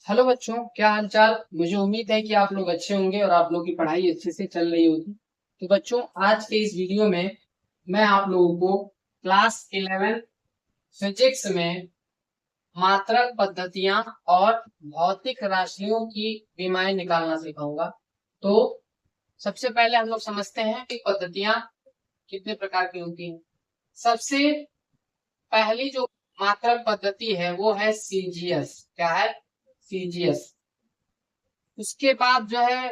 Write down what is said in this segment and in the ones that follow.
Hello बच्चों, क्या हाल चाल। मुझे उम्मीद है कि आप लोग अच्छे होंगे और आप लोग की पढ़ाई अच्छे से चल रही होगी। तो बच्चों, आज के इस वीडियो में मैं आप लोगों को क्लास 11 फिजिक्स में मात्रक पद्धतियां और भौतिक राशियों की विमाएं निकालना सिखाऊंगा। तो सबसे पहले हम लोग समझते हैं कि पद्धतियां कितने प्रकार की होती हैं। सबसे पहली जो मात्रक पद्धति है वो है सीजीएस। क्या है? सीजीएस। उसके बाद जो है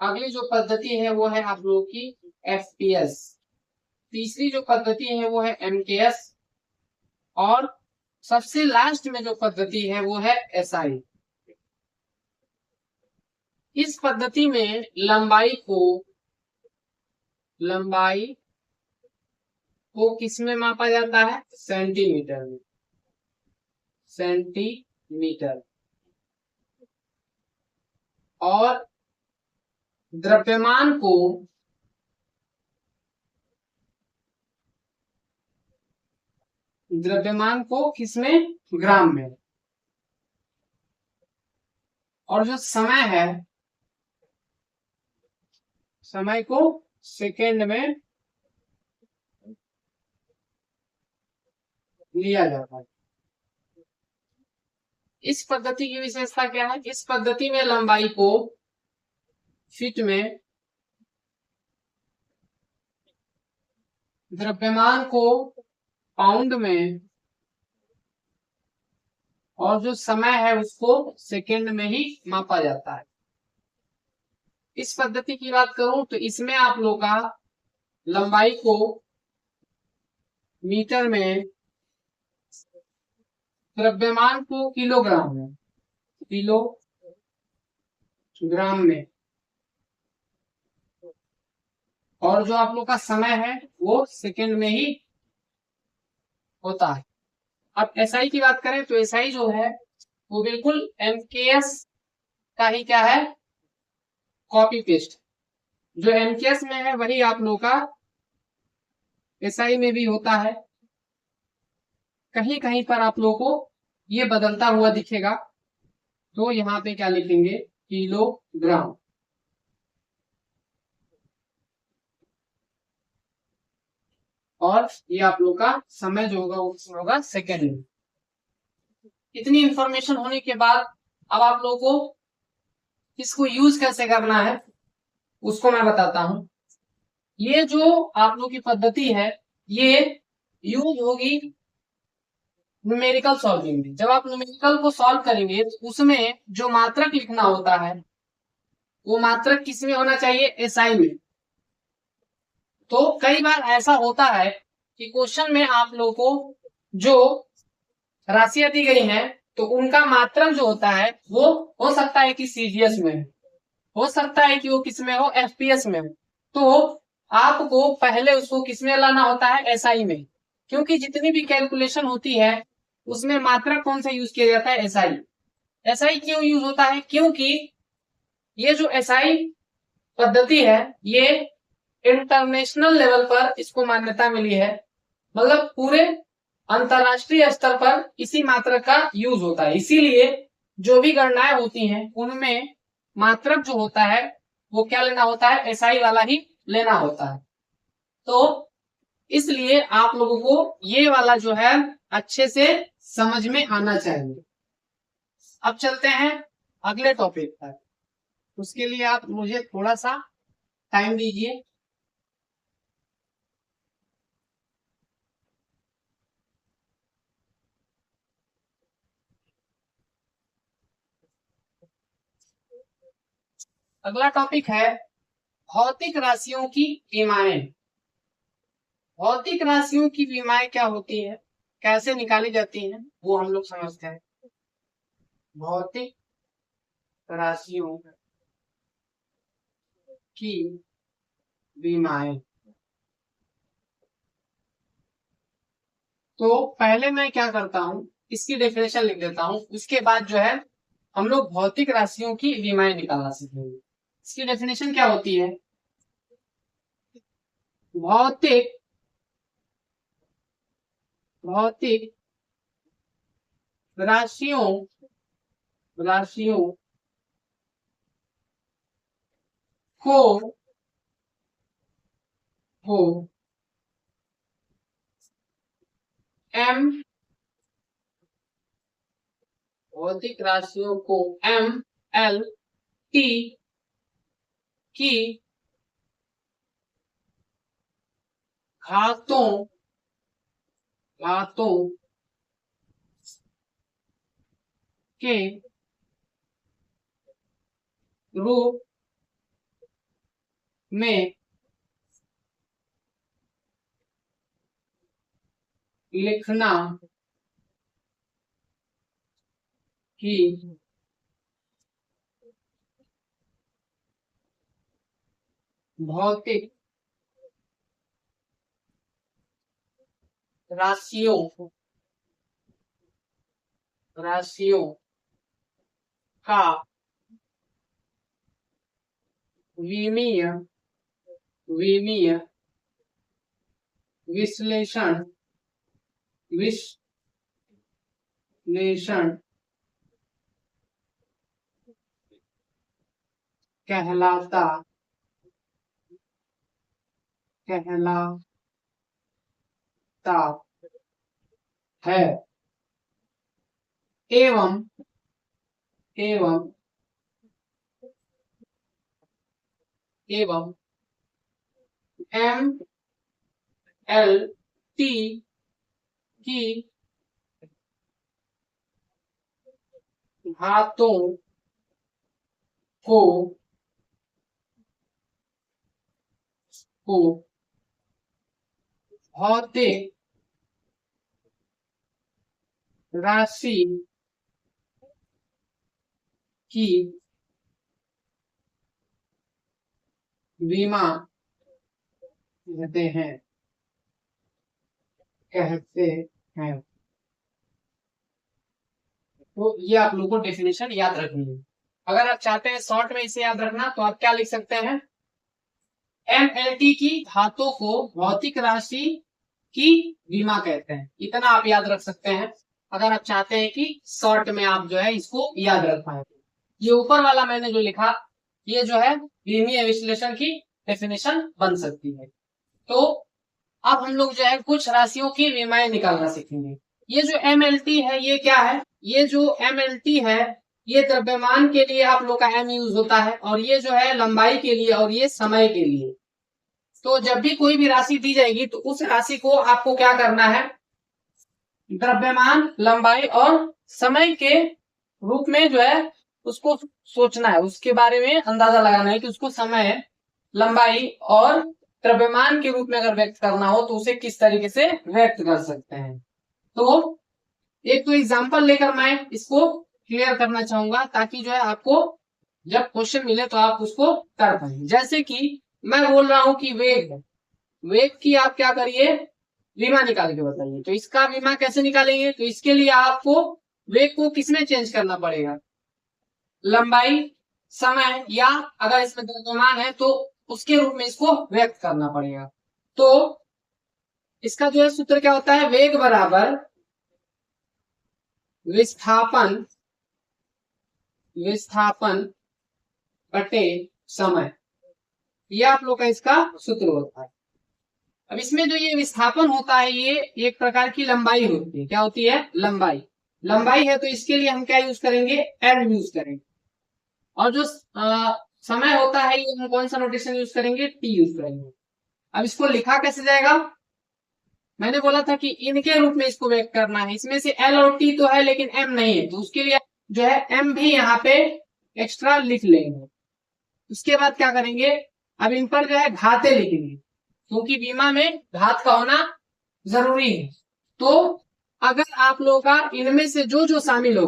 अगली जो पद्धति है वो है आप लोगों की एफपीएस। तीसरी जो पद्धति है वो है एमकेएस। और सबसे लास्ट में जो पद्धति है वो है एसआई। इस पद्धति में लंबाई को किस में मापा जाता है? सेंटीमीटर में। सेंटीमीटर। और द्रव्यमान को किस में? ग्राम में। और जो समय को सेकेंड में लिया जाता है। इस पद्धति की विशेषता क्या है? इस पद्धति में लंबाई को फीट में, द्रव्यमान को पाउंड में, और जो समय है उसको सेकेंड में ही मापा जाता है। इस पद्धति की बात करूं तो इसमें आप लोग का लंबाई को मीटर में, द्रव्यमान को किलोग्राम में, किलोग्राम में, और जो आप लोग का समय है वो सेकेंड में ही होता है। अब एसआई की बात करें तो एसआई जो है वो बिल्कुल एमकेएस का ही क्या है? Copy paste. जो एमकेएस में है वही आप लोग का एसआई में भी होता है। कहीं कहीं पर आप लोगों को ये बदलता हुआ दिखेगा, तो यहाँ पे क्या लिखेंगे? किलोग्राम। और ये आप लोग का समय जो होगा वो होगा सेकेंड में। इतनी इंफॉर्मेशन होने के बाद अब आप लोगों को इसको यूज कैसे करना है उसको मैं बताता हूं। ये जो आप लोग की पद्धति है ये यूज होगी न्यूमेरिकल सॉल्विंग में। जब आप न्यूमेरिकल को सॉल्व करेंगे तो उसमें जो मात्रक लिखना होता है वो मात्रक किस में होना चाहिए? एसआई में। तो कई बार ऐसा होता है कि क्वेश्चन में आप लोगों को जो राशियां दी गई हैं तो उनका मात्रक जो होता है वो हो सकता है कि सीजीएस में हो सकता है कि वो किस में हो? एफपीएस में हो। तो आपको पहले उसको किस में लाना होता है? एसआई में। क्योंकि जितनी भी कैलकुलेशन होती है उसमें मात्रक कौन सा यूज किया जाता है? एसआई। एसआई क्यों यूज होता है? क्योंकि ये जो एसआई पद्धति है ये इंटरनेशनल लेवल पर इसको मान्यता मिली है। मतलब पूरे अंतरराष्ट्रीय स्तर पर इसी मात्रक का यूज होता है। इसीलिए जो भी गणनाएं होती हैं उनमें मात्रक जो होता है वो क्या लेना होता है? एसआई वाला ही लेना होता है। तो इसलिए आप लोगों को ये वाला जो है अच्छे से समझ में आना चाहिए। अब चलते हैं अगले टॉपिक पर। उसके लिए आप मुझे थोड़ा सा टाइम दीजिए। अगला टॉपिक है भौतिक राशियों की विमाएं। भौतिक राशियों की विमाएं क्या होती है, कैसे निकाली जाती हैं, वो हम लोग समझते हैं। भौतिक राशियों की विमाएं। तो पहले मैं क्या करता हूं, इसकी डेफिनेशन लिख देता हूं। उसके बाद जो है हम लोग भौतिक राशियों की विमाएं निकालना सीखेंगे। इसकी डेफिनेशन क्या होती है? भौतिक भौतिक राशियों राशियों को एम भौतिक राशियों को एम एल टी की घातों के रूप में लिखना ही भौतिक राशियों का विमीय विश्लेषण कहलाता है एवं एम एल टी की घातों को भौतिक राशि की विमा कहते हैं तो ये आप लोगों को डेफिनेशन याद रखनी है। अगर आप चाहते हैं शॉर्ट में इसे याद रखना तो आप क्या लिख सकते हैं, एमएलटी की धातु को भौतिक राशि की विमा कहते हैं, इतना आप याद रख सकते हैं अगर आप चाहते हैं कि शॉर्ट में आप जो है इसको याद रख पाए। ये ऊपर वाला मैंने जो लिखा ये जो है विमीय विश्लेषण की डेफिनेशन बन सकती है। तो अब हम लोग जो है कुछ राशियों की विमाएं निकालना सीखेंगे। ये जो एमएलटी है ये क्या है, ये जो एमएलटी है ये द्रव्यमान के लिए आप लोग का एम यूज होता है और ये जो है लंबाई के लिए और ये समय के लिए। तो जब भी कोई भी राशि दी जाएगी तो उस राशि को आपको क्या करना है, द्रव्यमान, लंबाई और समय के रूप में जो है उसको सोचना है, उसके बारे में अंदाजा लगाना है कि उसको समय, लंबाई और द्रव्यमान के रूप में अगर व्यक्त करना हो तो उसे किस तरीके से व्यक्त कर सकते हैं। तो एक तो एग्जांपल लेकर मैं इसको क्लियर करना चाहूंगा ताकि जो है आपको जब क्वेश्चन मिले तो आप उसको कर पाए। जैसे कि मैं बोल रहा हूं कि वेग की आप क्या करिए, विमा निकाल के बताइए। तो इसका विमा कैसे निकालेंगे, तो इसके लिए आपको वेग को किसमें चेंज करना पड़ेगा, लंबाई, समय या अगर इसमें द्रव्यमान है तो उसके रूप में इसको व्यक्त करना पड़ेगा। तो इसका जो है सूत्र क्या होता है, वेग बराबर विस्थापन बटे समय, ये आप लोग का इसका सूत्र होता है। अब इसमें जो ये विस्थापन होता है ये एक प्रकार की लंबाई होती है। क्या होती है, लंबाई है तो इसके लिए हम क्या यूज करेंगे, एल यूज करेंगे। और जो समय होता है ये हम कौन सा नोटेशन यूज करेंगे, टी यूज करेंगे। अब इसको लिखा कैसे जाएगा, मैंने बोला था कि इनके रूप में इसको व्यक्त करना है। इसमें से एल और टी तो है लेकिन एम नहीं है, तो उसके लिए जो है एम भी यहाँ पे एक्स्ट्रा लिख लेंगे। उसके बाद क्या करेंगे, अब इन पर जो है घाते लिखेंगे क्योंकि बीमा में घात का होना जरूरी है। तो अगर आप लोगों का इनमें से जो शामिल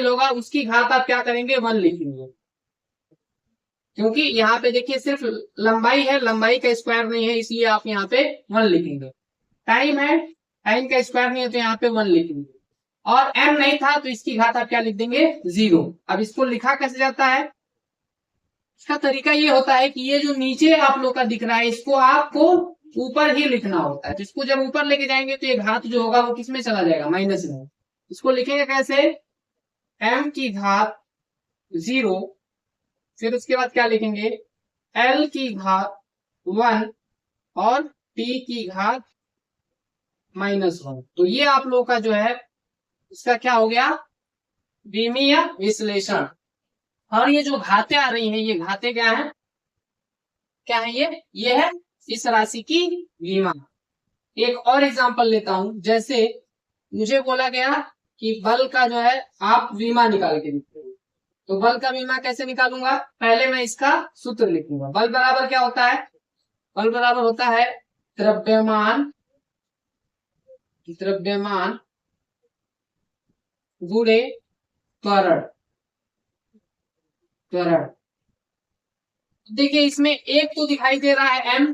होगा उसकी घात आप क्या करेंगे, 1 लिखेंगे। क्योंकि यहाँ पे देखिए सिर्फ लंबाई है, लंबाई का स्क्वायर नहीं है, इसलिए आप यहाँ पे 1 लिखेंगे। टाइम है, टाइम का स्क्वायर नहीं है तो यहाँ पे 1 लिखेंगे। और m नहीं था तो इसकी घात आप क्या लिख देंगे, 0। अब इसको लिखा कैसे जाता है, इसका तरीका ये होता है कि ये जो नीचे आप लोग का दिख रहा है इसको आपको ऊपर ही लिखना होता है। तो इसको जब ऊपर लेके जाएंगे तो ये घात जो होगा वो किस में चला जाएगा, माइनस में। इसको लिखेंगे कैसे, m की घात 0, फिर उसके बाद क्या लिखेंगे l की घात 1 और t की घात -1। तो ये आप लोगों का जो है इसका क्या हो गया, विमीय विश्लेषण। और ये जो घातें आ रही हैं, ये घातें क्या है, क्या है ये है इस राशि की विमा। एक और एग्जांपल लेता हूं, जैसे मुझे बोला गया कि बल का जो है आप विमा निकाल के लिखते हो, तो बल का विमा कैसे निकालूंगा, पहले मैं इसका सूत्र लिखूंगा। बल बराबर क्या होता है, बल बराबर होता है द्रव्यमान गुणे त्वरण। देखिए इसमें एक तो दिखाई दे रहा है m,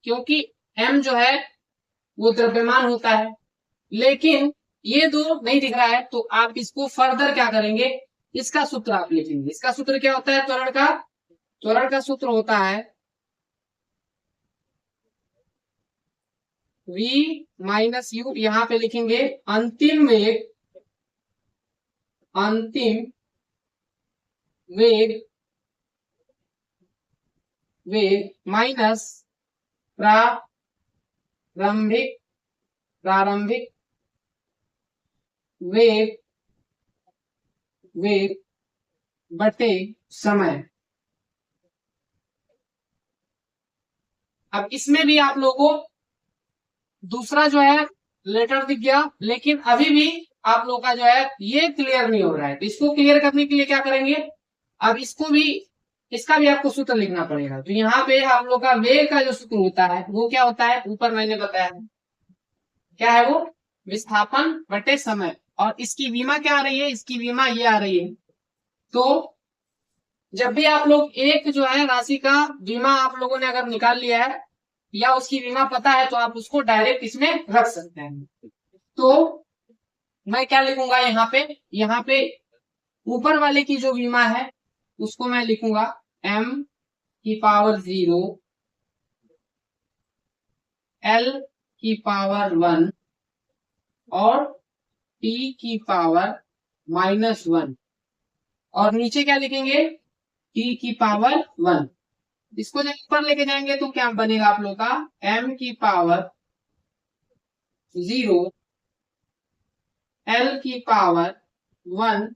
क्योंकि m जो है वो द्रव्यमान होता है, लेकिन ये दो नहीं दिख रहा है। तो आप इसको फर्दर क्या करेंगे, इसका सूत्र आप लिखेंगे। इसका सूत्र क्या होता है, त्वरण का सूत्र होता है v माइनस u, यहां पे लिखेंगे अंतिम वेग माइनस प्रारंभिक वेग बटे समय। अब इसमें भी आप लोगों को दूसरा जो है लेटर दिख गया, लेकिन अभी भी आप लोग का जो है ये क्लियर नहीं हो रहा है। तो इसको क्लियर करने के लिए क्या करेंगे, अब इसका भी आपको सूत्र लिखना पड़ेगा। तो यहाँ पे आप लोग का वेग का जो सूत्र होता है वो क्या होता है, ऊपर मैंने बताया क्या है वो, विस्थापन बटे समय। और इसकी विमा क्या आ रही है, इसकी विमा ये आ रही है। तो जब भी आप लोग एक जो है राशि का विमा आप लोगों ने अगर निकाल लिया है या उसकी विमा पता है, तो आप उसको डायरेक्ट इसमें रख सकते हैं। तो मैं क्या लिखूंगा यहाँ पे ऊपर वाले की जो विमा है उसको मैं लिखूंगा m की पावर 0, l की पावर 1 और t की पावर -1, और नीचे क्या लिखेंगे t की पावर 1। इसको जब ऊपर लेके जाएंगे तो क्या बनेगा आप लोग का, m की पावर 0, l की पावर 1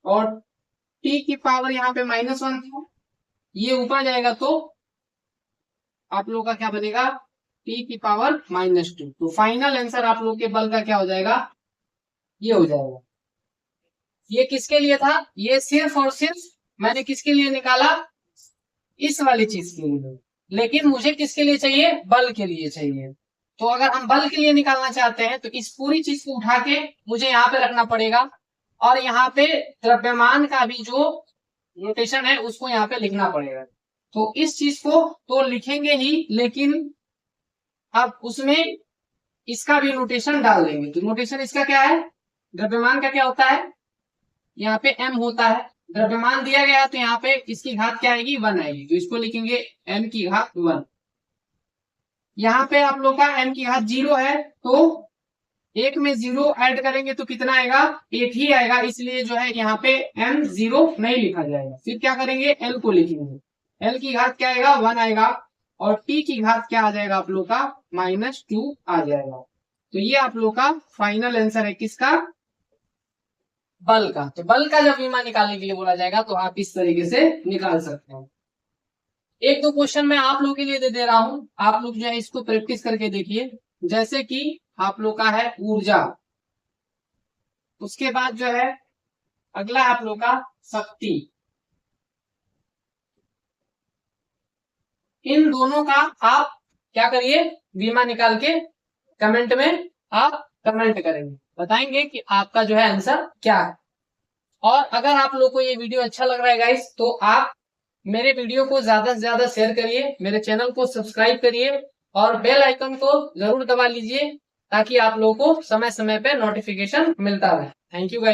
और t की पावर यहाँ पे -1 था, ये ऊपर जाएगा तो आप लोग का क्या बनेगा, t की पावर -2। तो फाइनल आंसर आप लोग के बल का क्या हो जाएगा, ये हो जाएगा। ये किसके लिए था, ये सिर्फ और सिर्फ मैंने किसके लिए निकाला, इस वाली चीज के लिए, लेकिन मुझे किसके लिए चाहिए, बल के लिए चाहिए। तो अगर हम बल के लिए निकालना चाहते हैं तो इस पूरी चीज को उठा के मुझे यहाँ पे रखना पड़ेगा, और यहाँ पे द्रव्यमान का भी जो नोटेशन है उसको यहाँ पे लिखना पड़ेगा। तो इस चीज को तो लिखेंगे ही, लेकिन अब उसमें इसका भी नोटेशन डाल देंगे। तो नोटेशन इसका क्या है, द्रव्यमान का क्या होता है, यहाँ पे m होता है, द्रव्यमान दिया गया तो यहाँ पे इसकी घात क्या आएगी, 1 आएगी। तो इसको लिखेंगे m की घात 1। यहाँ पे आप लोग का m की घात 0 है, तो एक में 0 ऐड करेंगे तो कितना आएगा, 8 ही आएगा। इसलिए जो है यहाँ पे m 0 नहीं लिखा जाएगा। फिर क्या करेंगे, l को लिखेंगे, l की घात क्या आएगा, 1 आएगा, और t की घात क्या आ जाएगा आप लोग का, -2 आ जाएगा। तो ये आप लोग का फाइनल आंसर है किसका, बल का। तो बल का जब विमा निकालने के लिए बोला जाएगा तो आप इस तरीके से निकाल सकते हैं। एक दो क्वेश्चन मैं आप लोगों के लिए दे रहा हूं, आप लोग जो है इसको प्रैक्टिस करके देखिए। जैसे कि आप लोग का है ऊर्जा, उसके बाद जो है अगला आप लोग का शक्ति। इन दोनों का आप क्या करिए, विमा निकाल के कमेंट में आप कमेंट करेंगे, बताएंगे कि आपका जो है आंसर क्या है। और अगर आप लोग को ये वीडियो अच्छा लग रहा है गाइस, तो आप मेरे वीडियो को ज्यादा से ज्यादा शेयर करिए, मेरे चैनल को सब्सक्राइब करिए और बेल आइकन को जरूर दबा लीजिए, ताकि आप लोगों को समय समय पे नोटिफिकेशन मिलता रहे। Thank you guys.